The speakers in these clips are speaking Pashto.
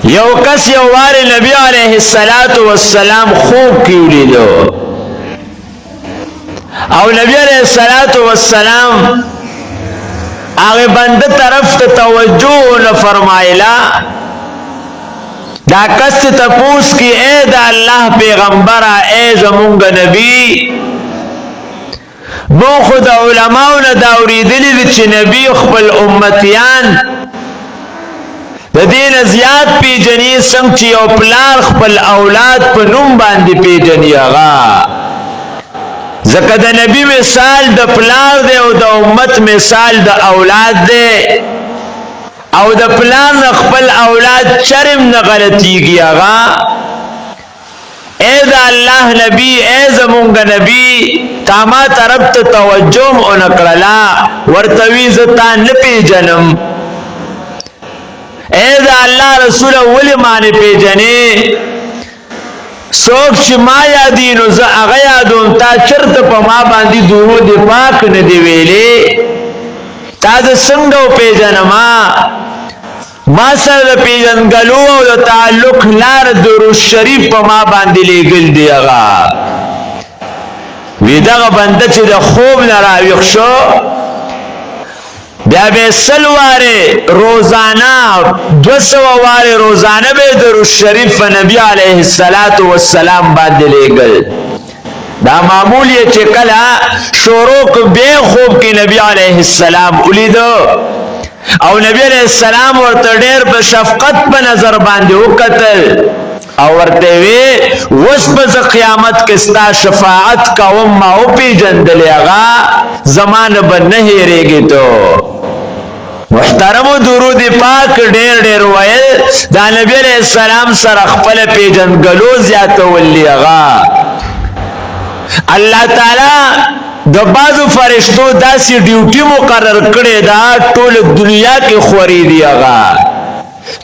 یو کس یو وار نبی علیہ السلام خوب کی ولیدو او نبی علیہ السلام آغی بند طرف تا توجہ نہ فرمائلا دا کس تپوس کی اے دا اللہ پیغمبرہ اے زمونگ نبی مو خود علماؤنا داوری دلی دی چی نبی خپل امتیان دا دین زیاد پی جنی سنگ چی او پلار خپل اولاد پا نم باندی پی جنی اغا زکا دا نبی مثال دا پلار دے او دا امت مثال دا اولاد دے او دا پلار نخپل اولاد چرم نغلطی گیا غا اے دا اللہ نبی اے زمونگ نبی تاما طرف تا توجہم انکرلا ورطویزتا نپی جنم اے دا اللہ رسول ولی مانی پی جنے سوک چی ما یادینو زا اغا یادون تا چرت پا ما باندی درود پاک ندی ویلی تا دا سنگو پی جنما ما سر دا پی جنگلو او دا تعلق لار درود شریف پا ما باندی لے گل دی اغا ویدغ بنده چی دا خوب نراویخ شو بیا بے سلوارے روزانہ 200 وارے روزانہ بے درود شریف نبی علیہ السلام باندے لے گل دا معمول یہ چکلا شوروک بے خوب کی نبی علیہ السلام اولیدو او نبی علیہ السلام ورطا دیر بشفقت پا نظر باندے ہو قتل او ورطے وی وسبز قیامت کستا شفاعت کا وما او پی جندلے اغا زمان بنہی ریگی تو محترم و درود پاک دیر ویل دا نبی علیہ السلام سر اخپل پی جنگلو زیادتا ولی اغا اللہ تعالی دا بازو فرشتو دا سی ڈیوٹی مقرر کرے دا طول دنیا کی خوری دی اغا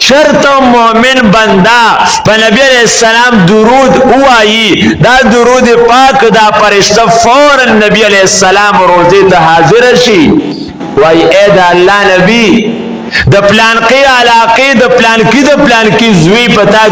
شرط مومن بندہ پا نبی علیہ السلام درود اوائی دا درود پاک دا فرشتہ فوراً نبی علیہ السلام روزی تا حاضر شی وائی اے دا اللہ نبی دا پلان کی علاقی دا پلان کی زوی پتا